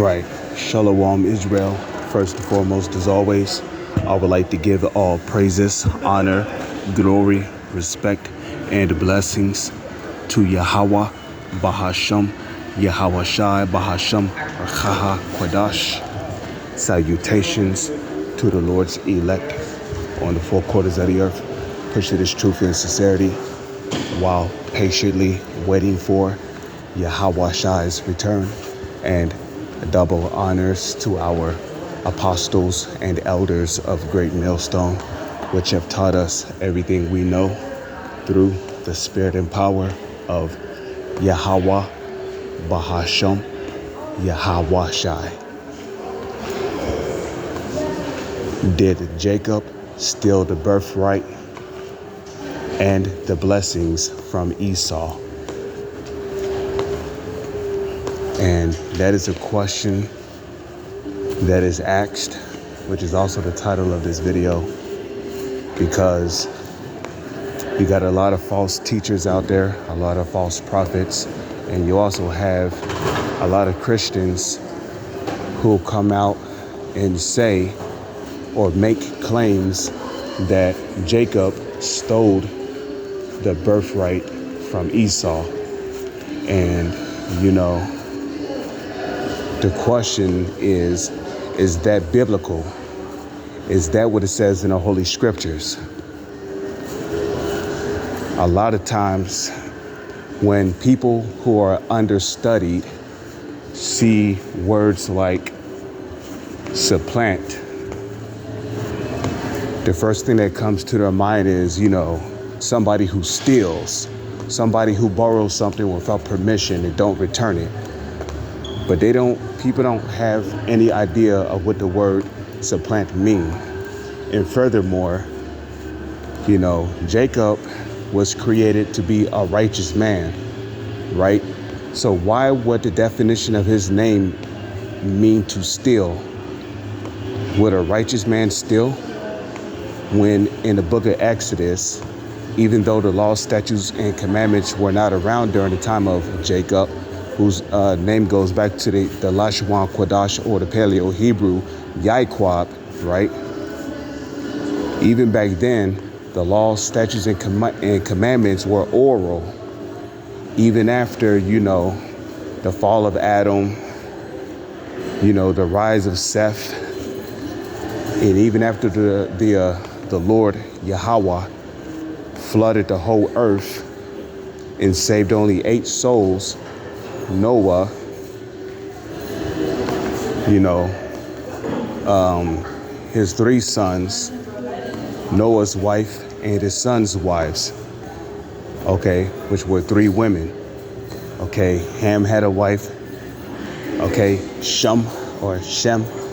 right. Shalom, Israel. First and foremost, as always, I would like to give all praises, honor, glory, respect, and blessings to Yahweh, Bahasham, Yahweh Shai, Bahasham, Archaha, Quadash. Salutations to the Lord's elect on the four quarters of the earth. Pursue this truth and sincerity while patiently waiting for Yahweh Shai's return, and double honors to our apostles and elders of Great Millstone, which have taught us everything we know through the spirit and power of Yahweh, Bahasham, Yahweh Shai. Did Jacob steal the birthright and the blessings from Esau? And that is a question that is asked, which is also the title of this video, because you got a lot of false teachers out there, a lot of false prophets, and you also have a lot of Christians who come out and say or make claims that Jacob stole the birthright from Esau. And, the question is that biblical? Is that what it says in the Holy Scriptures? A lot of times when people who are understudied see words like supplant, the first thing that comes to their mind is, somebody who steals, somebody who borrows something without permission and don't return it. But people don't have any idea of what the word supplant mean. And furthermore, Jacob was created to be a righteous man, right? So why would the definition of his name mean to steal? Would a righteous man steal? When in the book of Exodus, even though the law, statutes, and commandments were not around during the time of Jacob, whose name goes back to the Lashawan Quadash, or the Paleo-Hebrew Yaiquab, right? Even back then, the law, statutes, and commandments were oral. Even after, the fall of Adam, the rise of Seth, and even after the Lord Yahweh flooded the whole earth and saved only 8 souls, Noah, his 3 sons, Noah's wife and his sons' wives, okay, which were 3 women. Okay, Ham had a wife. Okay, Shem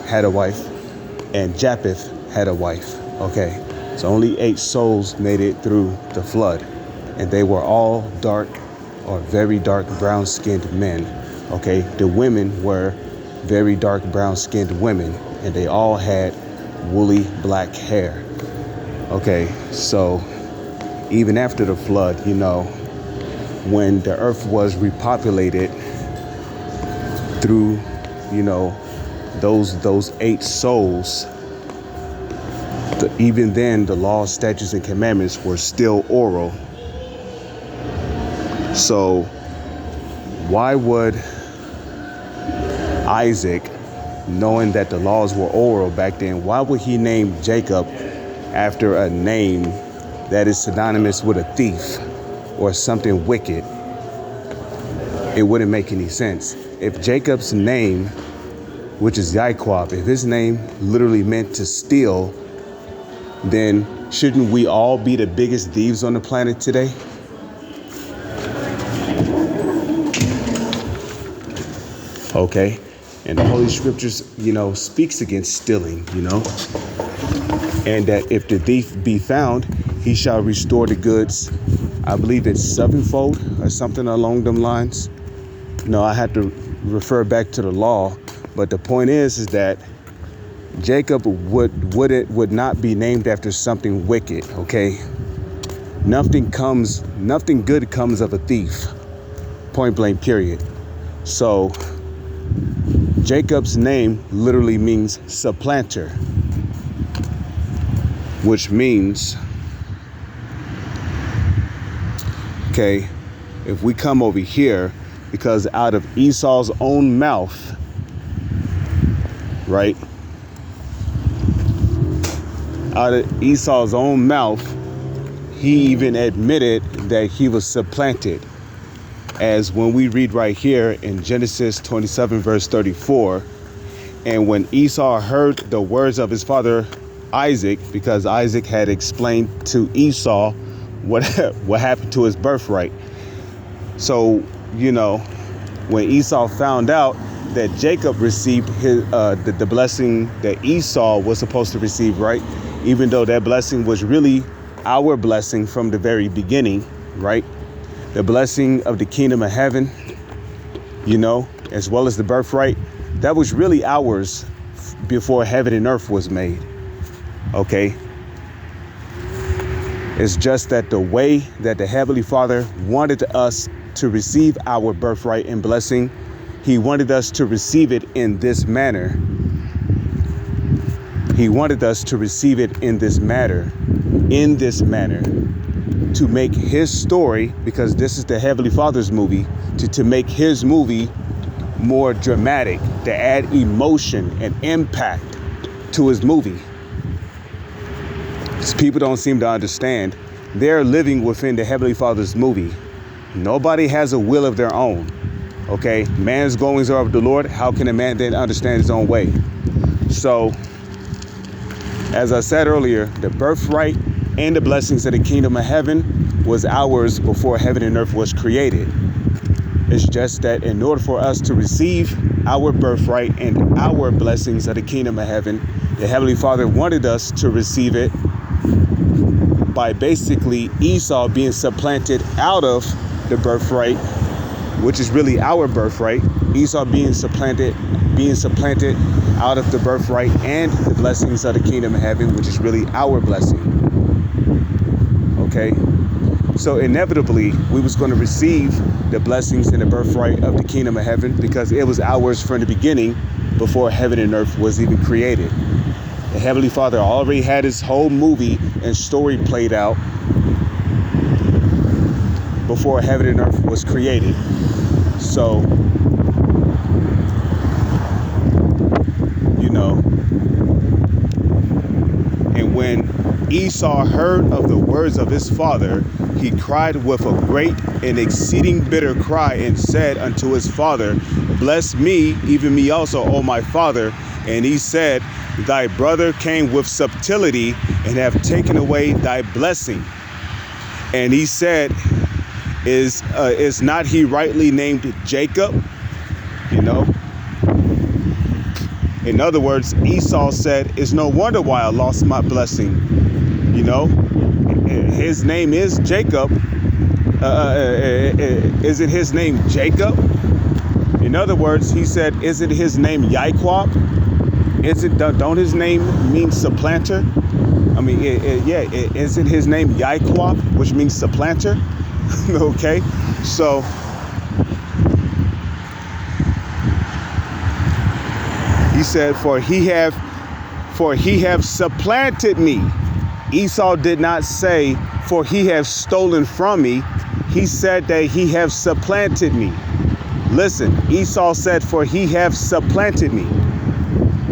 had a wife, and Japheth had a wife. Okay, so only 8 souls made it through the flood, and they were all dark or very dark brown-skinned men. Okay, the women were very dark brown-skinned women, and they all had woolly black hair. Okay, so even after the flood, when the earth was repopulated through, those 8 souls, even then the laws, statutes, and commandments were still oral. So why would Isaac, knowing that the laws were oral back then, why would he name Jacob after a name that is synonymous with a thief or something wicked? It wouldn't make any sense. If Jacob's name, which is Yaiquab, if his name literally meant to steal, then shouldn't we all be the biggest thieves on the planet today? Okay, and the Holy Scriptures, speaks against stealing, and that if the thief be found, he shall restore the goods. I believe it's 7-fold or something along them lines. No, I had to refer back to the law, but the point is that Jacob would not be named after something wicked. Okay, nothing good comes of a thief. Point blank, period. So Jacob's name literally means supplanter, which means, okay, if we come over here, because out of Esau's own mouth, right? Out of Esau's own mouth, he even admitted that he was supplanted. As when we read right here in Genesis 27, verse 34, and when Esau heard the words of his father Isaac, because Isaac had explained to Esau what happened to his birthright. So, you know, when Esau found out that Jacob received his the blessing that Esau was supposed to receive, right? Even though that blessing was really our blessing from the very beginning, right? The blessing of the kingdom of heaven, you know, as well as the birthright, that was really ours before heaven and earth was made. Okay. It's just that the way that the Heavenly Father wanted us to receive our birthright and blessing, he wanted us to receive it in this manner. He wanted us to receive it in this manner, to make his story, because this is the Heavenly Father's movie, to make his movie more dramatic, to add emotion and impact to his movie. People don't seem to understand. They're living within the Heavenly Father's movie. Nobody has a will of their own. Okay, man's goings are of the Lord. How can a man then understand his own way? So, as I said earlier, the birthright and the blessings of the kingdom of heaven was ours before heaven and earth was created. It's just that in order for us to receive our birthright and our blessings of the kingdom of heaven, the Heavenly Father wanted us to receive it by basically Esau being supplanted out of the birthright, which is really our birthright. Esau being supplanted out of the birthright and the blessings of the kingdom of heaven, which is really our blessing. Okay, so inevitably we was going to receive the blessings and the birthright of the kingdom of heaven because it was ours from the beginning before heaven and earth was even created. The Heavenly Father already had his whole movie and story played out before heaven and earth was created. So, you know, and when Esau heard of the words of his father, he cried with a great and exceeding bitter cry and said unto his father, bless me, even me also, O my father. And he said, thy brother came with subtlety and have taken away thy blessing. And he said, is not he rightly named Jacob? You know? In other words, Esau said, it's no wonder why I lost my blessing. You know, his name is Jacob. Isn't his name Jacob? In other words, he said, isn't his name Yaiquab? Don't his name mean supplanter? I mean, isn't his name Yaiquab, which means supplanter? Okay, so he said, for he have supplanted me. Esau did not say, for he have stolen from me. He said that he have supplanted me. Listen, Esau said, for he have supplanted me.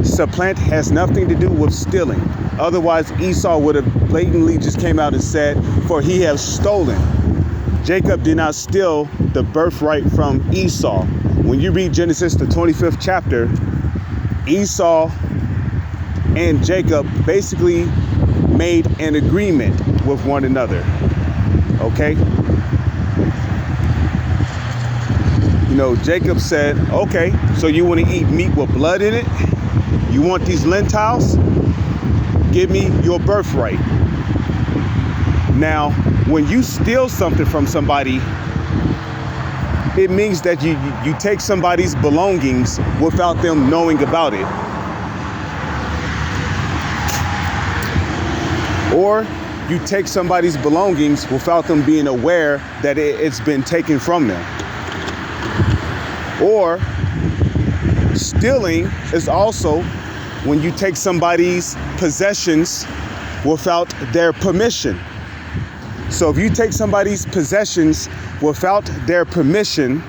Supplant has nothing to do with stealing. Otherwise, Esau would have blatantly just came out and said, for he have stolen. Jacob did not steal the birthright from Esau. When you read Genesis, the 25th chapter, Esau and Jacob basically made an agreement with one another. Okay? You know, Jacob said, okay, so you want to eat meat with blood in it? You want these lentils? Give me your birthright. Now, when you steal something from somebody, it means that you take somebody's belongings without them knowing about it. Or you take somebody's belongings without them being aware that it's been taken from them. Or Stealing is also when you take somebody's possessions without their permission. So if you take somebody's possessions without their permission,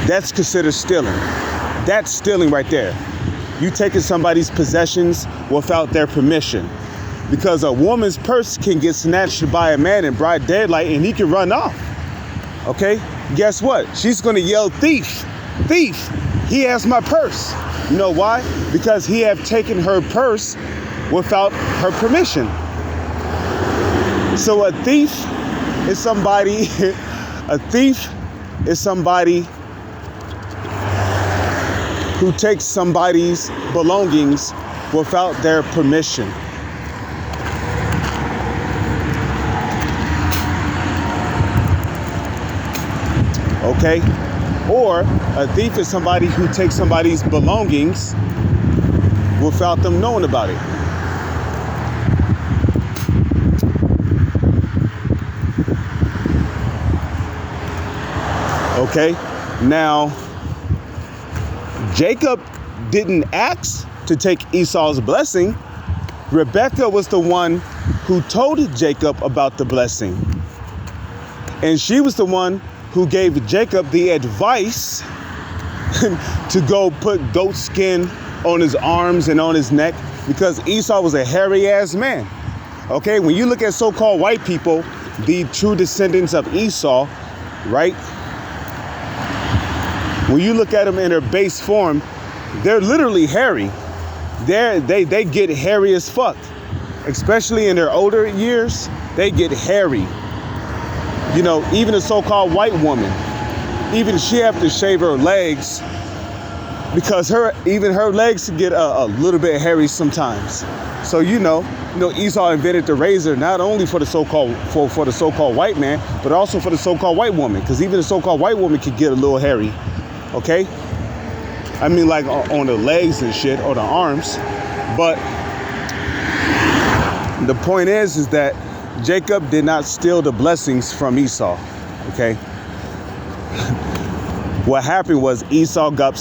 that's considered stealing. That's stealing right there. You taking somebody's possessions without their permission. Because a woman's purse can get snatched by a man in broad daylight and he can run off. Okay? Guess what? She's going to yell, thief, thief. He has my purse. You know why? Because he have taken her purse without her permission. So a thief is somebody, a thief is somebody who takes somebody's belongings without their permission. Okay? Or a thief is somebody who takes somebody's belongings without them knowing about it. Okay? Now, Jacob didn't ask to take Esau's blessing. Rebekah was the one who told Jacob about the blessing. And she was the one who gave Jacob the advice to go put goat skin on his arms and on his neck, because Esau was a hairy ass man. Okay, when you look at so-called white people, the true descendants of Esau, right? When you look at them in their base form, they're literally hairy. They get hairy as fuck. Especially in their older years, they get hairy. You know, even a so-called white woman, even she have to shave her legs because even her legs get a little bit hairy sometimes. So you know Esau invented the razor not only for the so-called for the so-called white man, but also for the so-called white woman, because even the so-called white woman could get a little hairy. Okay, I mean like on the legs and shit or the arms. But the point is that Jacob did not steal the blessings from Esau. Okay. What happened was Esau got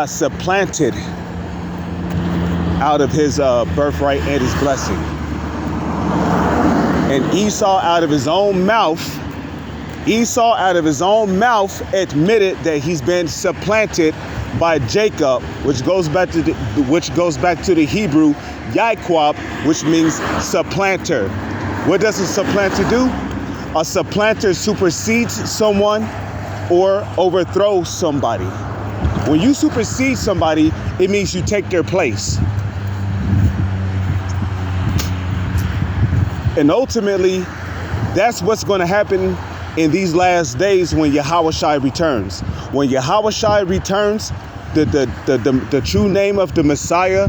supplanted out of his birthright and his blessing. And Esau out of his own mouth admitted that he's been supplanted by Jacob, which goes back to the Hebrew Yaquab, which means supplanter. What does a supplanter do? A supplanter supersedes someone or overthrows somebody. When you supersede somebody, it means you take their place. And ultimately, that's what's going to happen in these last days when Yahushua returns. When Yahushua returns, the true name of the Messiah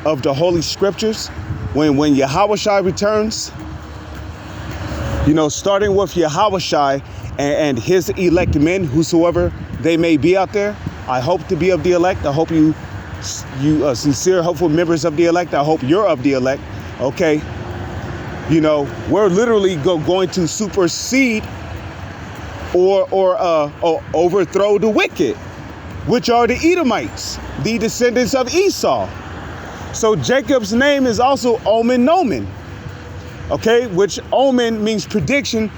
of the Holy Scriptures, when Yahushua returns, you know, starting with Yahushua and his elect men, whosoever they may be out there. I hope to be of the elect. I hope you sincere, hopeful members of the elect. I hope you're of the elect. Okay. You know, we're literally going to supersede or overthrow the wicked, which are the Edomites, the descendants of Esau. So Jacob's name is also Omen Nomen, okay, which Omen means prediction.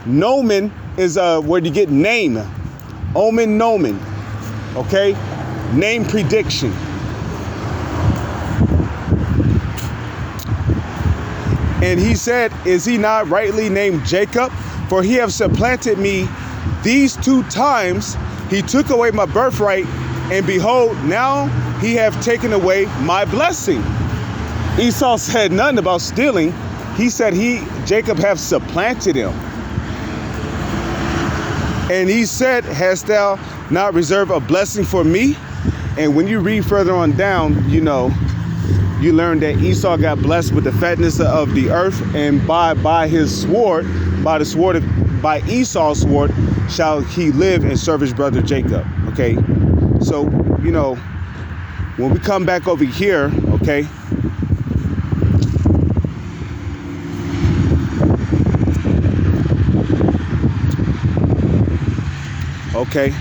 Nomen is where you get name. Omen Nomen, okay, name prediction. And he said, is he not rightly named Jacob? For he have supplanted me these 2 times. He took away my birthright, and behold, now he have taken away my blessing. Esau said nothing about stealing. He said Jacob have supplanted him. And he said, hast thou not reserved a blessing for me? And when you read further on down, you know, you learn that Esau got blessed with the fatness of the earth, and by his sword, by Esau's sword, shall he live and serve his brother Jacob. Okay, so you know, when we come back over here, okay, Okay.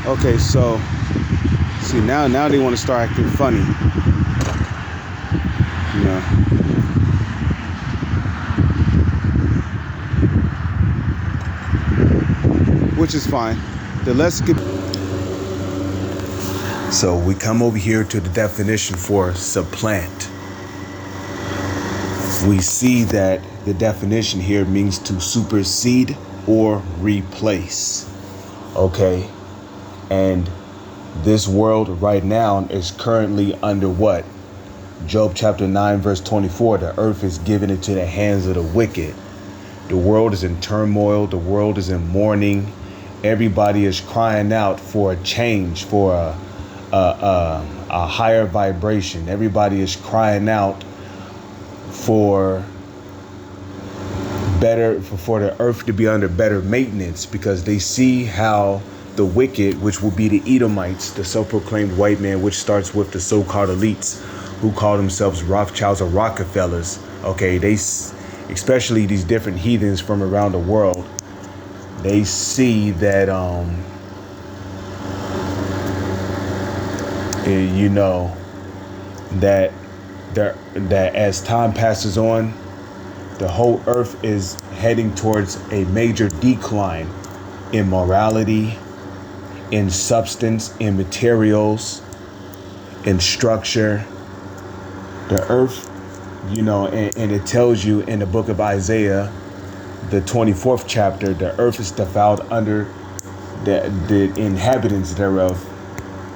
Okay, so see now they want to start acting funny. You know. Which is fine. Let's get. So we come over here to the definition for supplant. We see that the definition here means to supersede or replace. Okay. And this world right now is currently under what? Job chapter 9, verse 24. The earth is given into the hands of the wicked. The world is in turmoil. The world is in mourning. Everybody is crying out for a change, for a higher vibration. Everybody is crying out for the earth to be under better maintenance, because they see how the wicked, which will be the Edomites, the self-proclaimed white man, which starts with the so-called elites who call themselves Rothschilds or Rockefellers. Okay, they, especially these different heathens from around the world, they see that you know, that as time passes on, the whole earth is heading towards a major decline in morality, in substance, in materials, in structure. The earth, you know, and it tells you in the book of Isaiah, the 24th chapter, the earth is defiled under the inhabitants thereof,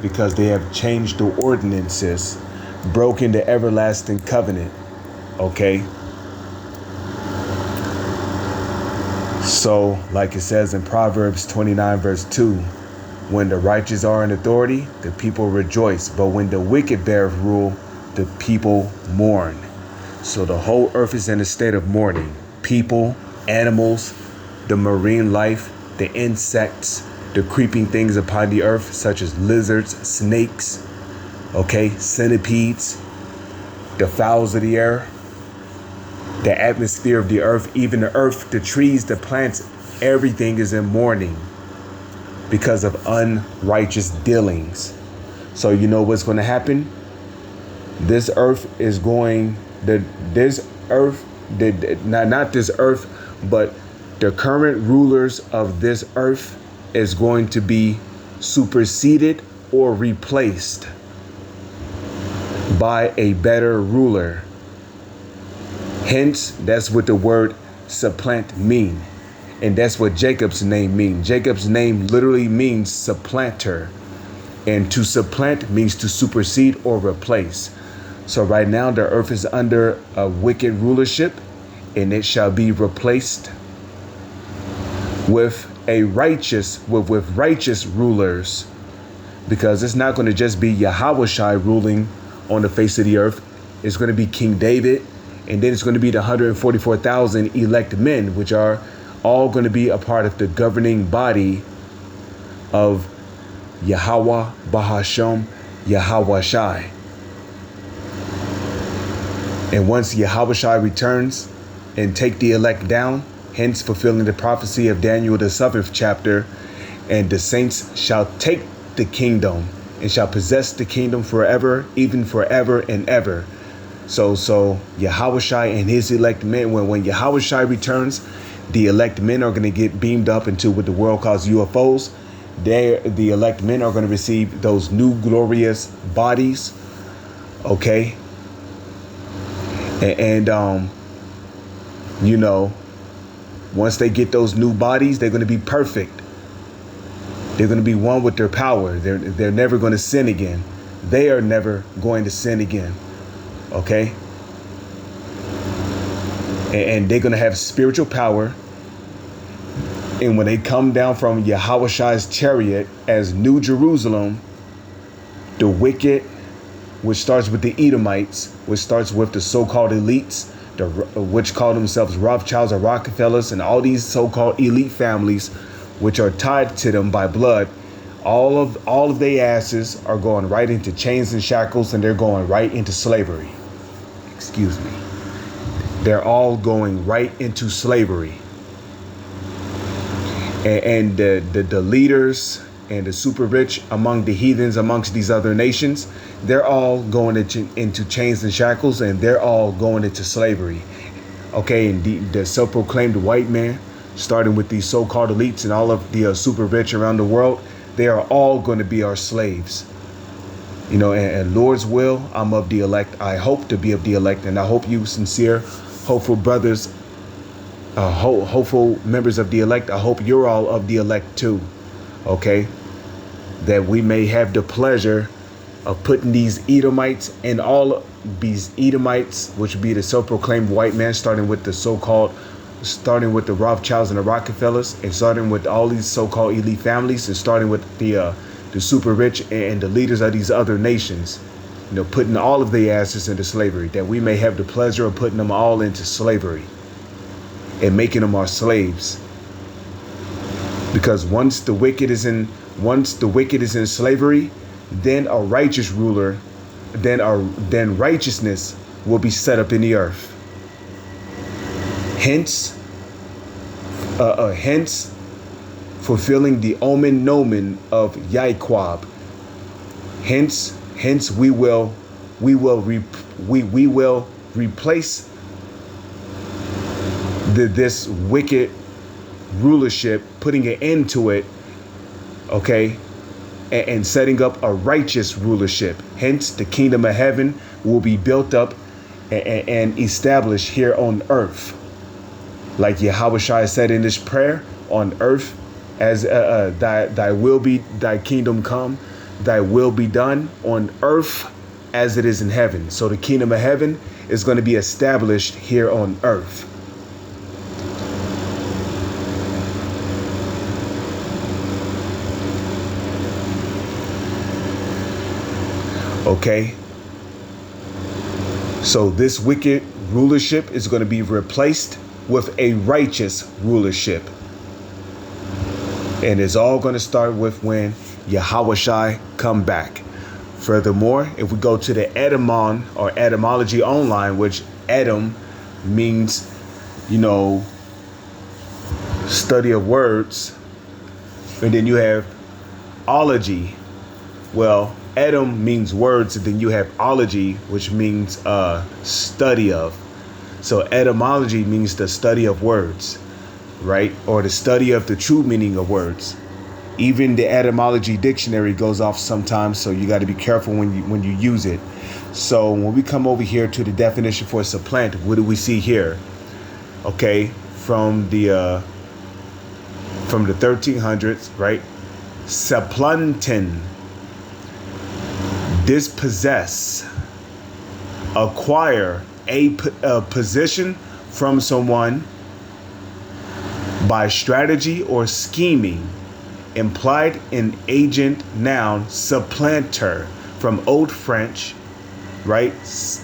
because they have changed the ordinances, broken the everlasting covenant. Okay. So, like it says in Proverbs 29, verse 2, when the righteous are in authority, the people rejoice. But when the wicked bear rule, the people mourn. So the whole earth is in a state of mourning. People, animals, the marine life, the insects, the creeping things upon the earth, such as lizards, snakes, okay, centipedes, the fowls of the air, the atmosphere of the earth, even the earth, the trees, the plants, everything is in mourning because of unrighteous dealings. So you know what's going to happen? This earth is going, not this earth, but the current rulers of this earth is going to be superseded or replaced by a better ruler. Hence, that's what the word supplant mean. And that's what Jacob's name means. Jacob's name literally means supplanter. And to supplant means to supersede or replace. So right now the earth is under a wicked rulership, and it shall be replaced with righteous rulers, because it's not going to just be Yahushua ruling on the face of the earth. It's going to be King David, and then it's going to be the 144,000 elect men, which are all going to be a part of the governing body of Yahweh, Bahashem, Yahushai. And once Yahushua returns and take the elect down, hence fulfilling the prophecy of Daniel, the 7th chapter, and the saints shall take the kingdom and shall possess the kingdom forever, even forever and ever. So Yahushua and his elect men, when Yahushua returns, the elect men are going to get beamed up into what the world calls UFOs. The elect men are going to receive those new glorious bodies. Okay. And you know, once they get those new bodies, they're going to be perfect. They're going to be one with their power. They're never going to sin again. They are never going to sin again. Okay. And they're going to have spiritual power. And when they come down from Yahushua's chariot as New Jerusalem, the wicked, which starts with the Edomites, which starts with the so-called elites, which call themselves Rothschilds or Rockefellers, and all these so-called elite families, which are tied to them by blood, all of their asses are going right into chains and shackles, and they're going right into slavery. Excuse me. They're all going right into slavery. and the leaders and the super rich among the heathens amongst these other nations, they're all going into chains and shackles, and they're all going into slavery. Okay, and the self-proclaimed white man, starting with these so-called elites and all of the super rich around the world, they are all going to be our slaves. You know, and Lord's will, I'm of the elect. I hope to be of the elect, and I hope you sincere, hopeful brothers, hopeful members of the elect, I hope you're all of the elect too. Okay, that we may have the pleasure of putting these Edomites and all these Edomites, which would be the self-proclaimed white man, starting with the Rothschilds and the Rockefellers, and starting with all these so-called elite families, and starting with the super rich and the leaders of these other nations, you know, putting all of their asses into slavery, that we may have the pleasure of putting them all into slavery and making them our slaves. Because once the wicked is in slavery, then a righteous ruler, then righteousness will be set up in the earth. Hence fulfilling the omen nomen of Yahweh. Hence we will replace this wicked rulership, putting an end to it, okay, and setting up a righteous rulership. Hence, the kingdom of heaven will be built up and established here on earth. Like Yahushua said in this prayer, on earth, as thy will be, thy kingdom come, thy will be done on earth as it is in heaven. So the kingdom of heaven is going to be established here on earth. Okay, so this wicked rulership is going to be replaced with a righteous rulership. And it's all going to start with when Yahushua come back. Furthermore, if we go to the Edamon or etymology online, which Edom means, you know, study of words, and then you have ology. Well, Edom means words, and then you have ology, which means study of. So etymology means the study of words, right? Or the study of the true meaning of words. Even the etymology dictionary goes off sometimes, so you got to be careful when you use it. So when we come over here to the definition for supplant, what do we see here? Okay, from the 1300s, right? Supplanten. Dispossess, acquire a position from someone by strategy or scheming. Implied in agent noun, supplanter, from Old French, right?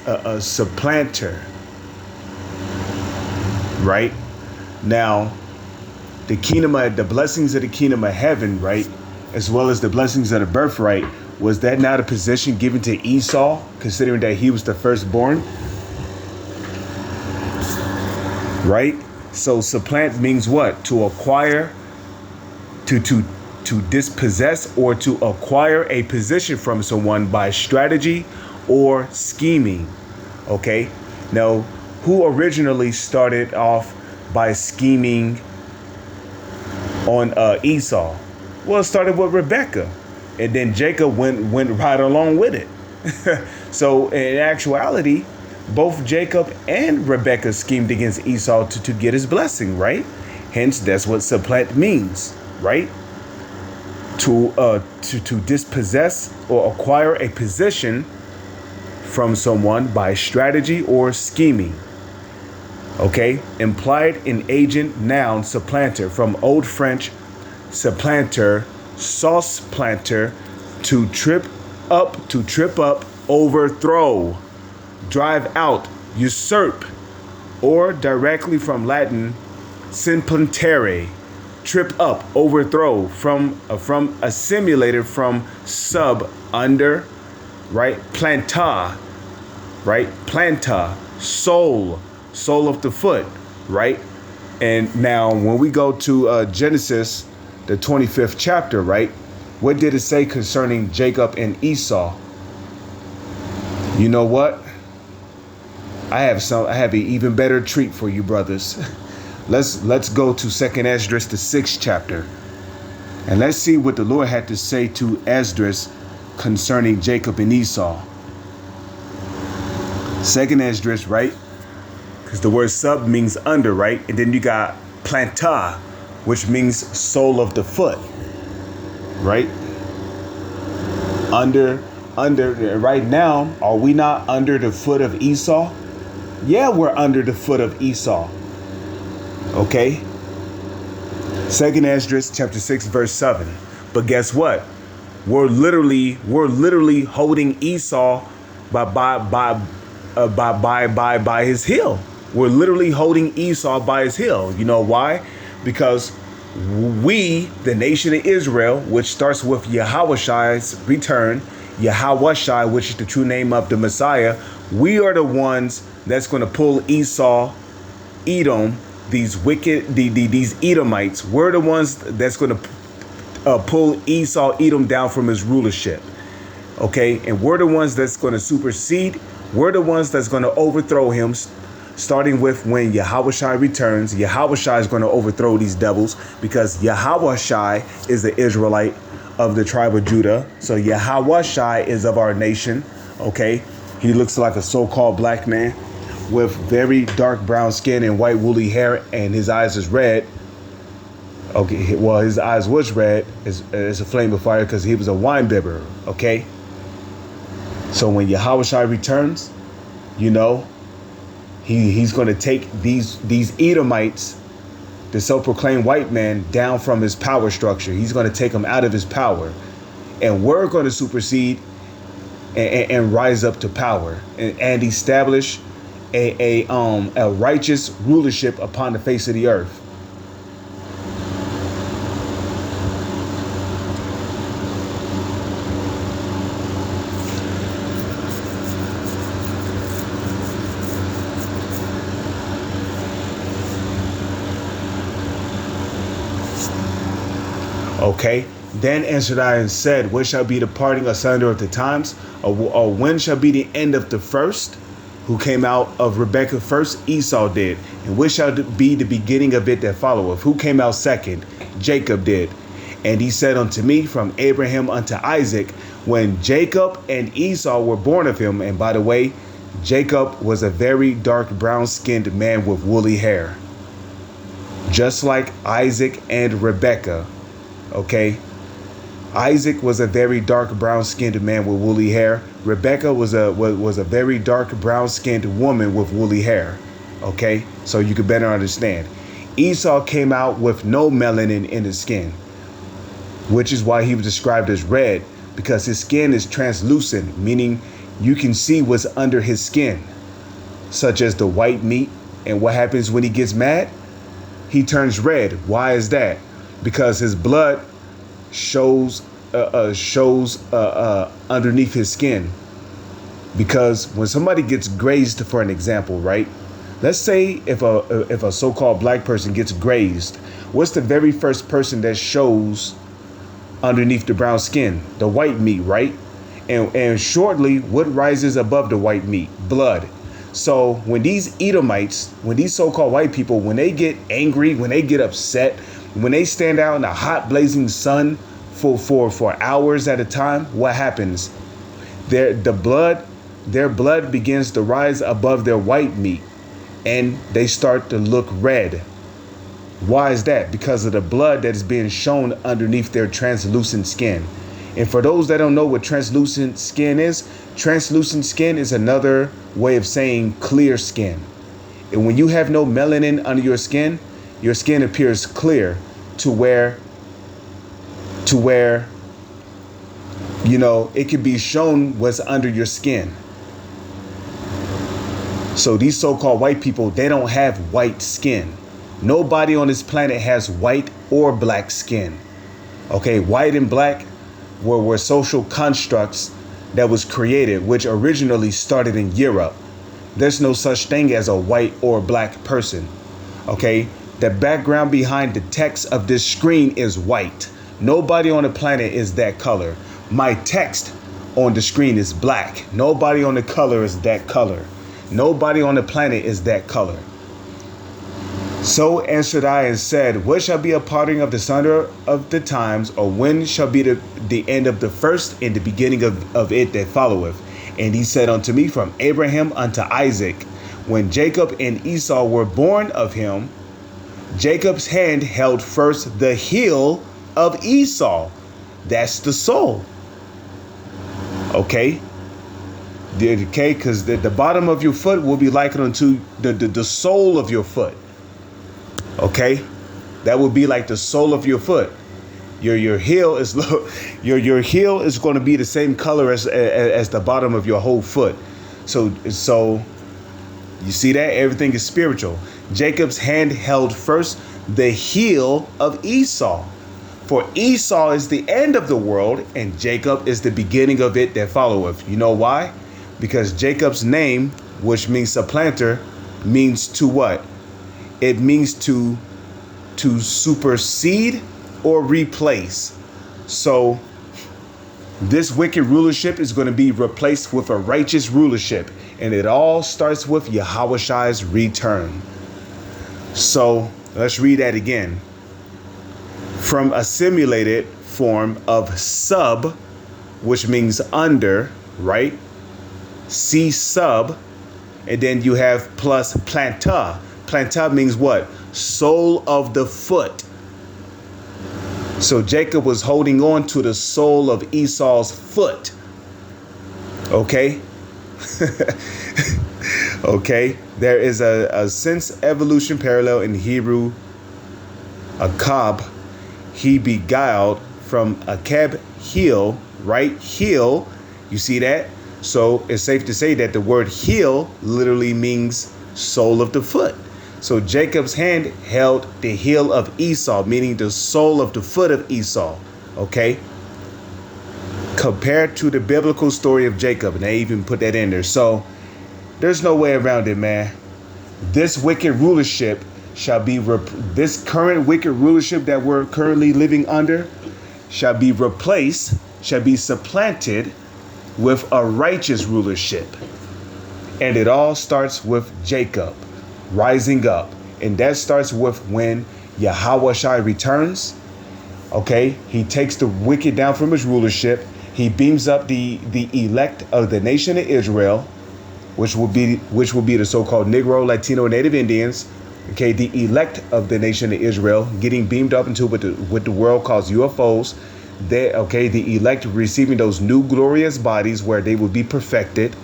A supplanter, right? Now, the blessings of the kingdom of heaven, right, as well as the blessings of the birthright. Was that not a position given to Esau, considering that he was the firstborn? Right? So supplant means what? To acquire, to dispossess, or to acquire a position from someone by strategy or scheming. Okay? Now, who originally started off by scheming on Esau? Well, it started with Rebekah. And then Jacob went right along with it. So in actuality, both Jacob and Rebekah schemed against Esau to get his blessing, right? Hence, that's what supplant means, right? To dispossess or acquire a position from someone by strategy or scheming. Okay, implied in agent noun, supplanter, from Old French supplanter, sauce planter, to trip up, overthrow, drive out, usurp, or directly from Latin simplantere, trip up, overthrow, from assimilated from sub, under, right? Planta, right? Planta, sole of the foot, right? And now when we go to Genesis, the 25th chapter, right? What did it say concerning Jacob and Esau? You know what? I have an even better treat for you, brothers. Let's go to 2nd Esdras, the 6th chapter. And let's see what the Lord had to say to Esdras concerning Jacob and Esau. 2nd Esdras, right? Because the word sub means under, right? And then you got planta, which means sole of the foot, right? Under, right now, are we not under the foot of Esau? Yeah, we're under the foot of Esau. Okay. 2nd Esdras chapter 6 verse 7. But guess what? We're literally holding Esau by his heel. We're literally holding Esau by his heel. You know why? Because we, the nation of Israel, which starts with Yahushai's return, Yahushai, which is the true name of the Messiah, we are the ones that's going to pull Esau, Edom, these wicked, these Edomites. We're the ones that's going to pull Esau, Edom down from his rulership. Okay, and we're the ones that's going to supersede. We're the ones that's going to overthrow him, starting with when Yahushai returns. Yahushai is going to overthrow these devils because Yahushai is the Israelite of the tribe of Judah. So Yahushai is of our nation. Okay, he looks like a so-called black man with very dark brown skin and white woolly hair, and his eyes is red. Okay, well, his eyes was red as a flame of fire because he was a wine bibber. Okay, so when Yahushai returns, you know, he's going to take these Edomites, the self-proclaimed white man, down from his power structure. He's going to take them out of his power, and we're going to supersede and rise up to power and establish a righteous rulership upon the face of the earth. Okay. Then answered I and said, what shall be the parting asunder of the times? Or when shall be the end of the first? Who came out of Rebekah first? Esau did. And which shall be the beginning of it that followeth? Who came out second? Jacob did. And he said unto me, from Abraham unto Isaac, when Jacob and Esau were born of him. And by the way, Jacob was a very dark brown-skinned man with woolly hair, just like Isaac and Rebekah. Okay, Isaac was a very dark brown-skinned man with woolly hair. Rebekah was a very dark brown-skinned woman with woolly hair. Okay, so you can better understand. Esau came out with no melanin in his skin, which is why he was described as red, because his skin is translucent, meaning you can see what's under his skin, such as the white meat. And what happens when he gets mad? He turns red. Why is that? Because his blood shows underneath his skin. Because when somebody gets grazed, for an example, right? Let's say if a so-called black person gets grazed, what's the very first person that shows underneath the brown skin? The white meat, right? And shortly, what rises above the white meat? Blood. So when these Edomites, when these so-called white people, when they get angry, when they get upset, when they stand out in the hot blazing sun for hours at a time, what happens? Their blood begins to rise above their white meat, and they start to look red. Why is that? Because of the blood that is being shown underneath their translucent skin. And for those that don't know what translucent skin is another way of saying clear skin. And when you have no melanin under your skin appears clear to where you know, it can be shown what's under your skin. So these so-called white people, they don't have white skin. Nobody on this planet has white or black skin. Okay, white and black were social constructs that was created, which originally started in Europe. There's no such thing as a white or black person. Okay, The background behind the text of this screen is white. Nobody on the planet is that color. My text on the screen is black. Nobody on the color is that color. Nobody on the planet is that color. So answered I and said, what shall be a parting of the sunder of the times, or when shall be the end of the first and the beginning of it that followeth? And he said unto me, from Abraham unto Isaac, when Jacob and Esau were born of him, Jacob's hand held first the heel of Esau. That's the soul. Okay. Okay, because the bottom of your foot will be likened unto the sole of your foot. Okay, that would be like the sole of your foot. Your heel is your heel is going to be the same color as the bottom of your whole foot. So you see that everything is spiritual. Jacob's hand held first the heel of Esau. For Esau is the end of the world, and Jacob is the beginning of it that followeth. You know why? Because Jacob's name, which means supplanter, means to what? It means to supersede or replace. So this wicked rulership is going to be replaced with a righteous rulership. And it all starts with Yahushai's return. So let's read that again. From a simulated form of sub, which means under, right? C sub, and then you have plus planta. Planta means what? Sole of the foot. So Jacob was holding on to the sole of Esau's foot. Okay? Okay, there is a sense evolution parallel in Hebrew. Akab, he beguiled from Akab, heel, right? Heel, you see that? So it's safe to say that the word heel literally means sole of the foot. So Jacob's hand held the heel of Esau, meaning the sole of the foot of Esau. Okay. Compared to the biblical story of Jacob, and they even put that in there. So there's no way around it, man. This wicked rulership shall be this current wicked rulership that we're currently living under shall be replaced, shall be supplanted with a righteous rulership. And it all starts with Jacob rising up. And that starts with when Yahushai returns. Okay, he takes the wicked down from his rulership. He beams up the elect of the nation of Israel, which will be the so-called Negro, Latino, Native Indians. Okay, the elect of the nation of Israel getting beamed up into what the world calls UFOs. The elect receiving those new glorious bodies where they will be perfected.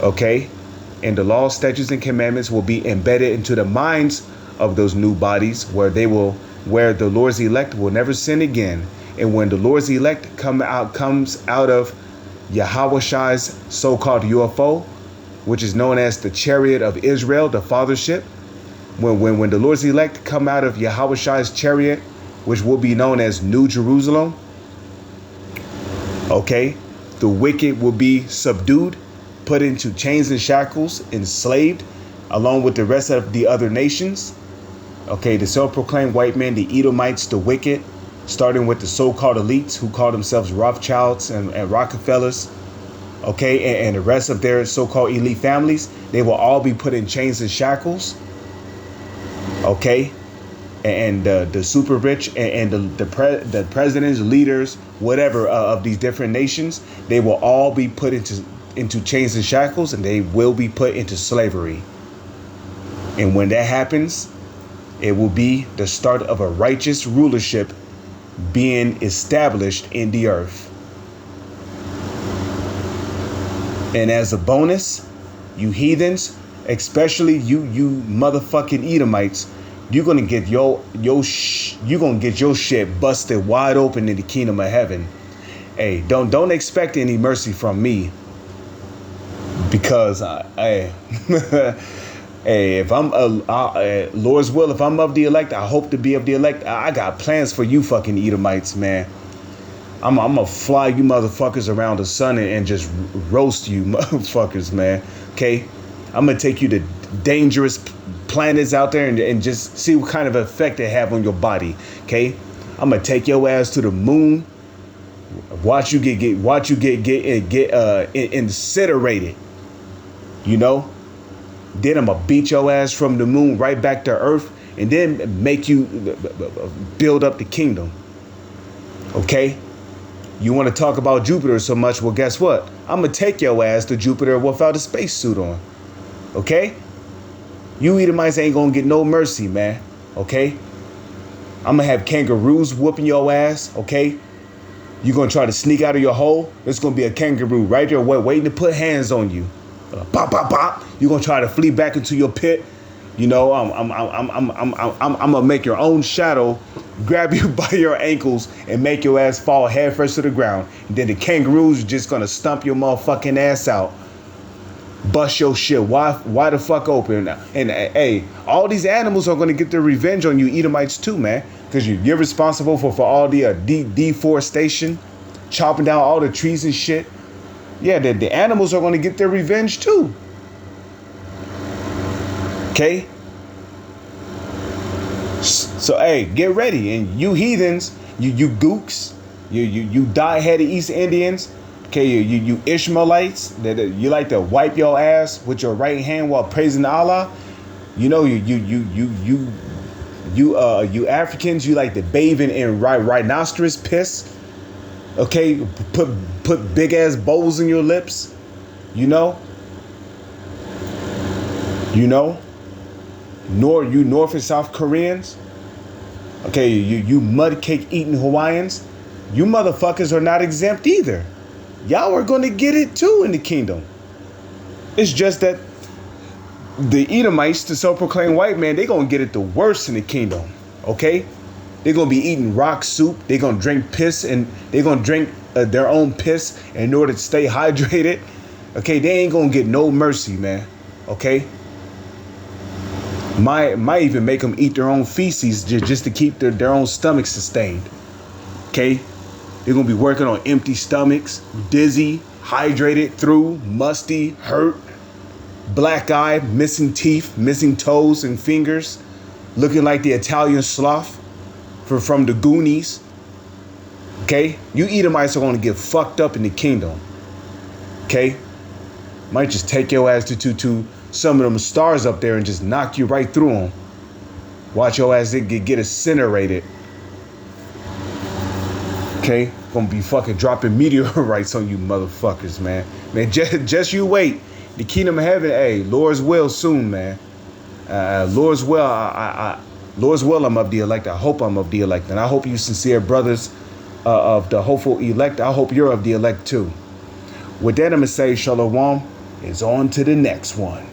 Okay, and the law, statutes, and commandments will be embedded into the minds of those new bodies where the Lord's elect will never sin again. And when the Lord's elect comes out of Yahushai's so-called UFO, which is known as the chariot of Israel, the fathership, when the Lord's elect come out of Yahushai's chariot, which will be known as New Jerusalem, okay, the wicked will be subdued, put into chains and shackles, enslaved, along with the rest of the other nations. Okay, the self-proclaimed white men, the Edomites, the wicked, starting with the so-called elites who call themselves Rothschilds and Rockefellers, okay, and the rest of their so-called elite families, they will all be put in chains and shackles, okay, and the super rich and the presidents, leaders, whatever of these different nations, they will all be put into chains and shackles, and they will be put into slavery. And when that happens, it will be the start of a righteous rulership being established in the earth. And as a bonus, you heathens, especially you motherfucking Edomites, you're gonna get your shit busted wide open in the kingdom of heaven. Hey, don't expect any mercy from me, because hey, if I'm Lord's will, if I'm of the elect, I hope to be of the elect. I got plans for you fucking Edomites, man. I'm gonna fly you motherfuckers around the sun and just roast you motherfuckers, man. Okay, I'm gonna take you to dangerous planets out there and just see what kind of effect they have on your body. Okay, I'm gonna take your ass to the moon. Watch you get incinerated. You know. Then I'm gonna beat your ass from the moon right back to Earth, and then make you build up the kingdom. Okay? You want to talk about Jupiter so much? Well, guess what? I'm gonna take your ass to Jupiter without a spacesuit on. Okay? You Edomites ain't gonna get no mercy, man. Okay? I'm gonna have kangaroos whooping your ass. Okay? You're gonna try to sneak out of your hole. There's gonna be a kangaroo right there waiting to put hands on you. Bop, bop, bop. You're gonna try to flee back into your pit. You know, I'm gonna make your own shadow grab you by your ankles and make your ass fall headfirst to the ground. And then the kangaroos just gonna stump your motherfucking ass out, bust your shit why the fuck open. And hey, all these animals are gonna get their revenge on you Edomites too, man, because you're responsible for all the deforestation, chopping down all the trees and shit. Yeah, the animals are going to get their revenge too. Okay? So, hey, get ready. And you heathens, you gooks, you die-headed East Indians, okay, you Ishmaelites, that you like to wipe your ass with your right hand while praising Allah. You know, you Africans, you like to bathe in rhinoceros piss. Okay, put big ass bowls in your lips, you know, North and South Koreans, okay, you mud cake eating Hawaiians, you motherfuckers are not exempt either. Y'all are gonna get it too in the kingdom. It's just that the Edomites, the self-proclaimed white man, they gonna get it the worst in the kingdom, okay? They're going to be eating rock soup. They're going to drink piss, and they're going to drink their own piss in order to stay hydrated. Okay, they ain't going to get no mercy, man. Okay? Might even make them eat their own feces just to keep their own stomachs sustained. Okay? They're going to be working on empty stomachs, dizzy, hydrated through, musty, hurt, black eye, missing teeth, missing toes and fingers, looking like the Italian sloth from the Goonies. Okay? You Edomites are going to get fucked up in the kingdom. Okay? Might just take your ass to some of them stars up there and just knock you right through them. Watch your ass get incinerated. Okay? Gonna be fucking dropping meteorites on you motherfuckers, man. Man, just you wait. The kingdom of heaven, hey, Lord's will soon, man. Lord's will, Lord's will, I'm of the elect. I hope I'm of the elect. And I hope you sincere brothers of the hopeful elect, I hope you're of the elect too. With that, I'm going to say shalom is on to the next one.